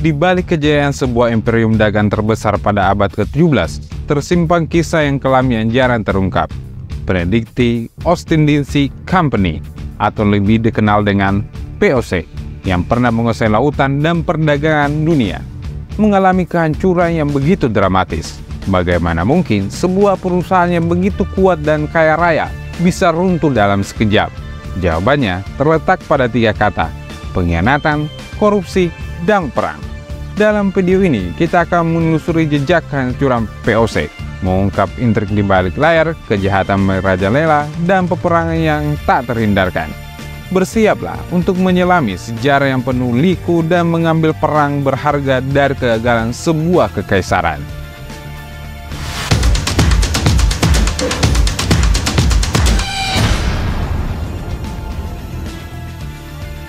Di balik kejayaan sebuah imperium dagang terbesar pada abad ke-17, tersimpan kisah yang kelam yang jarang terungkap. Prediksi Ostindisi Company, atau lebih dikenal dengan POC, yang pernah menguasai lautan dan perdagangan dunia, mengalami kehancuran yang begitu dramatis. Bagaimana mungkin sebuah perusahaan yang begitu kuat dan kaya raya bisa runtuh dalam sekejap? Jawabannya terletak pada 3 kata: pengkhianatan, korupsi, dan perang. Dalam video ini, kita akan menelusuri jejak kehancuran POC, mengungkap intrik di balik layar, kejahatan merajalela, dan peperangan yang tak terhindarkan. Bersiaplah untuk menyelami sejarah yang penuh liku dan mengambil perang berharga dari kegagalan sebuah kekaisaran.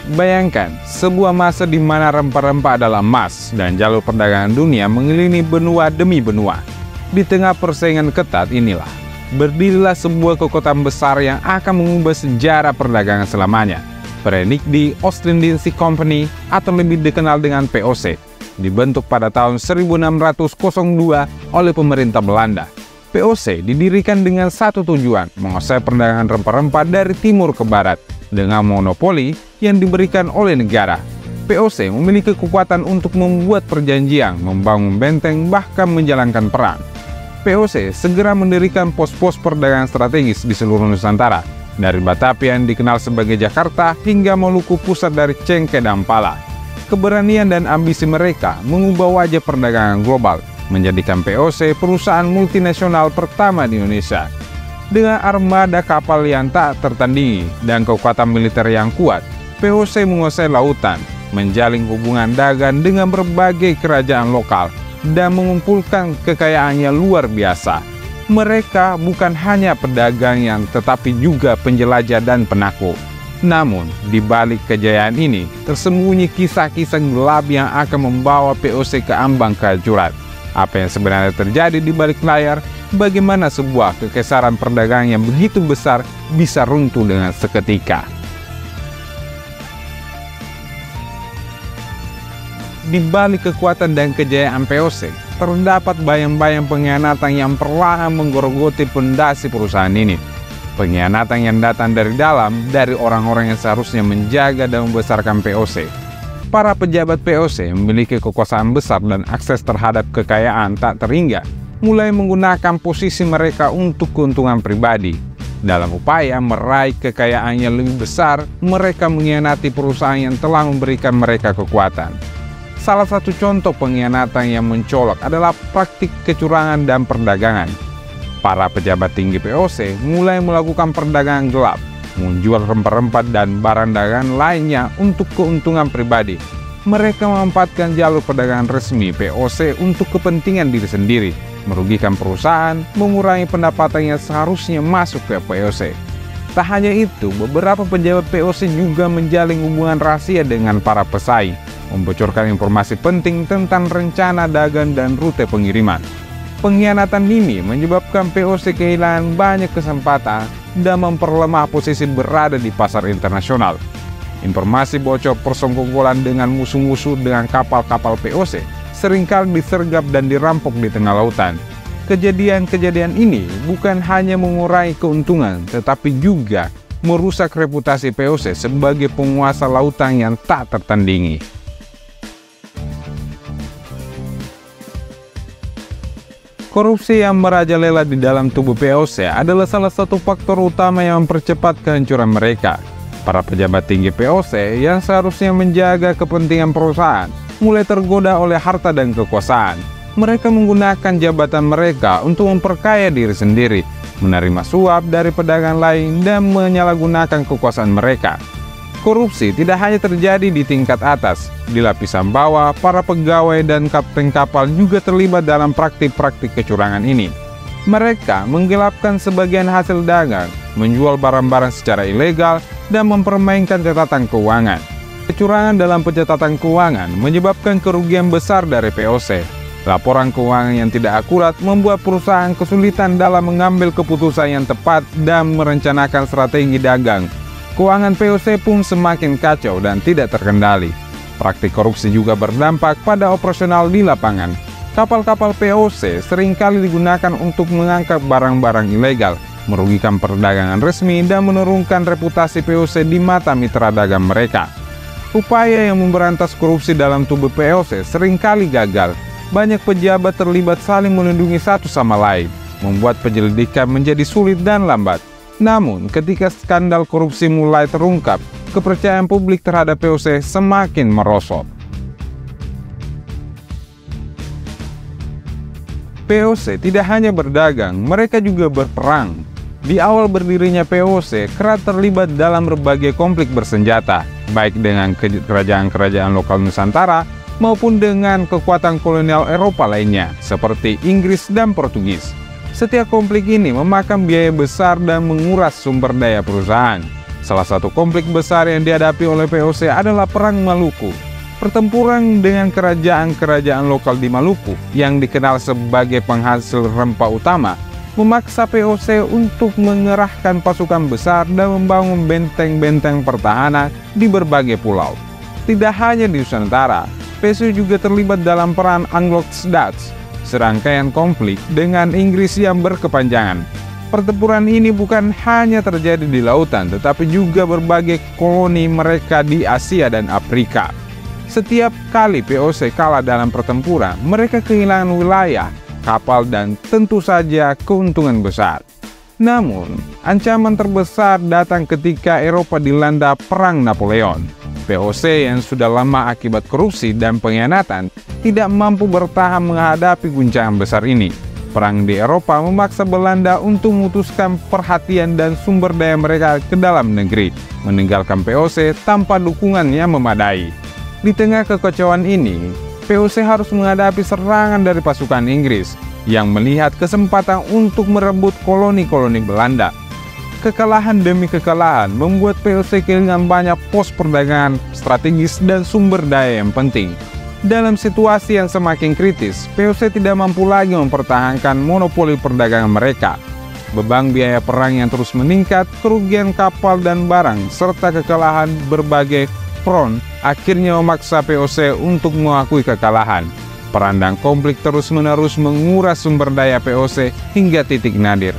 Bayangkan, sebuah masa di mana rempah-rempah adalah emas dan jalur perdagangan dunia mengelilingi benua demi benua. Di tengah persaingan ketat inilah, berdirilah sebuah kekuatan besar yang akan mengubah sejarah perdagangan selamanya. Prediksi Ostindisi Company, atau lebih dikenal dengan POC, dibentuk pada tahun 1602 oleh pemerintah Belanda. POC didirikan dengan satu tujuan, menguasai perdagangan rempah-rempah dari timur ke barat. Dengan monopoli yang diberikan oleh negara, POC memiliki kekuatan untuk membuat perjanjian, membangun benteng, bahkan menjalankan perang. POC segera mendirikan pos-pos perdagangan strategis di seluruh Nusantara, dari Batavia yang dikenal sebagai Jakarta hingga Maluku, pusat dari cengkeh dan pala. Keberanian dan ambisi mereka mengubah wajah perdagangan global, menjadikan POC perusahaan multinasional pertama di Indonesia. Dengan armada kapal yang tak tertandingi dan kekuatan militer yang kuat, POC menguasai lautan, menjalin hubungan dagang dengan berbagai kerajaan lokal, dan mengumpulkan kekayaan yang luar biasa. Mereka bukan hanya pedagang yang tetapi juga penjelajah dan penakluk. Namun, di balik kejayaan ini, tersembunyi kisah-kisah gelap yang akan membawa POC ke ambang kehancuran. Apa yang sebenarnya terjadi di balik layar? Bagaimana sebuah kekaisaran perdagangan yang begitu besar bisa runtuh dengan seketika? Di balik kekuatan dan kejayaan POC, terdapat bayang-bayang pengkhianatan yang perlahan menggerogoti pondasi perusahaan ini. Pengkhianatan yang datang dari dalam, dari orang-orang yang seharusnya menjaga dan membesarkan POC. Para pejabat POC memiliki kekuasaan besar dan akses terhadap kekayaan tak terhingga, mulai menggunakan posisi mereka untuk keuntungan pribadi. Dalam upaya meraih kekayaan yang lebih besar, mereka mengkhianati perusahaan yang telah memberikan mereka kekuatan. Salah satu contoh pengkhianatan yang mencolok adalah praktik kecurangan dan perdagangan. Para pejabat tinggi POC mulai melakukan perdagangan gelap, menjual rempah-rempah dan barang dagangan lainnya untuk keuntungan pribadi. Mereka memanfaatkan jalur perdagangan resmi POC untuk kepentingan diri sendiri, merugikan perusahaan, mengurangi pendapatan yang seharusnya masuk ke POC. Tak hanya itu, beberapa pejabat POC juga menjalin hubungan rahasia dengan para pesaing, membocorkan informasi penting tentang rencana dagang dan rute pengiriman. Pengkhianatan ini menyebabkan POC kehilangan banyak kesempatan dan memperlemah posisi berada di pasar internasional. Informasi bocor persekongkolan dengan musuh-musuh dengan kapal-kapal POC seringkali disergap dan dirampok di tengah lautan. Kejadian-kejadian ini bukan hanya mengurangi keuntungan, tetapi juga merusak reputasi POC sebagai penguasa lautan yang tak tertandingi. Korupsi yang merajalela di dalam tubuh POC adalah salah satu faktor utama yang mempercepat kehancuran mereka. Para pejabat tinggi POC yang seharusnya menjaga kepentingan perusahaan mulai tergoda oleh harta dan kekuasaan. Mereka menggunakan jabatan mereka untuk memperkaya diri sendiri, menerima suap dari pedagang lain, dan menyalahgunakan kekuasaan mereka. Korupsi tidak hanya terjadi di tingkat atas, di lapisan bawah, para pegawai dan kapten kapal juga terlibat dalam praktik-praktik kecurangan ini. Mereka menggelapkan sebagian hasil dagang, menjual barang-barang secara ilegal, dan mempermainkan catatan keuangan. Kecurangan dalam pencatatan keuangan menyebabkan kerugian besar dari POC. Laporan keuangan yang tidak akurat membuat perusahaan kesulitan dalam mengambil keputusan yang tepat dan merencanakan strategi dagang. Keuangan POC pun semakin kacau dan tidak terkendali. Praktik korupsi juga berdampak pada operasional di lapangan. Kapal-kapal POC seringkali digunakan untuk mengangkat barang-barang ilegal, merugikan perdagangan resmi, dan menurunkan reputasi POC di mata mitra dagang mereka. Upaya yang memberantas korupsi dalam tubuh POC seringkali gagal. Banyak pejabat terlibat saling melindungi satu sama lain, membuat penyelidikan menjadi sulit dan lambat. Namun, ketika skandal korupsi mulai terungkap, kepercayaan publik terhadap POC semakin merosot. POC tidak hanya berdagang, mereka juga berperang. Di awal berdirinya POC, kerap terlibat dalam berbagai konflik bersenjata, baik dengan kerajaan-kerajaan lokal Nusantara maupun dengan kekuatan kolonial Eropa lainnya, seperti Inggris dan Portugis. Setiap konflik ini memakan biaya besar dan menguras sumber daya perusahaan. Salah satu konflik besar yang dihadapi oleh POC adalah Perang Maluku. Pertempuran dengan kerajaan-kerajaan lokal di Maluku yang dikenal sebagai penghasil rempah utama memaksa POC untuk mengerahkan pasukan besar dan membangun benteng-benteng pertahanan di berbagai pulau. Tidak hanya di Nusantara, POC juga terlibat dalam peran Anglo-Dutch, serangkaian konflik dengan Inggris yang berkepanjangan. Pertempuran ini bukan hanya terjadi di lautan, tetapi juga berbagai koloni mereka di Asia dan Afrika. Setiap kali POC kalah dalam pertempuran, mereka kehilangan wilayah, kapal, dan tentu saja keuntungan besar. Namun, ancaman terbesar datang ketika Eropa dilanda Perang Napoleon. POC yang sudah lama akibat korupsi dan pengkhianatan tidak mampu bertahan menghadapi guncangan besar ini. Perang di Eropa memaksa Belanda untuk memutuskan perhatian dan sumber daya mereka ke dalam negeri, meninggalkan POC tanpa dukungan yang memadai. Di tengah kekacauan ini, POC harus menghadapi serangan dari pasukan Inggris yang melihat kesempatan untuk merebut koloni-koloni Belanda. Kekalahan demi kekalahan membuat POC kehilangan banyak pos perdagangan strategis dan sumber daya yang penting. Dalam situasi yang semakin kritis, POC tidak mampu lagi mempertahankan monopoli perdagangan mereka. Beban biaya perang yang terus meningkat, kerugian kapal dan barang, serta kekalahan berbagai front akhirnya memaksa POC untuk mengakui kekalahan. Perang dan konflik terus-menerus menguras sumber daya POC hingga titik nadir.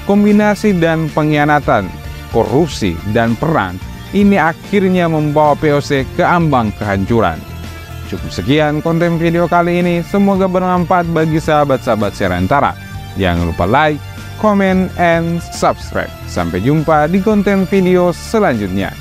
Kombinasi dan pengkhianatan, korupsi, dan perang ini akhirnya membawa POC ke ambang kehancuran. Cukup sekian konten video kali ini, semoga bermanfaat bagi sahabat-sahabat Sirantara. Jangan lupa like, comment, and subscribe. Sampai jumpa di konten video selanjutnya.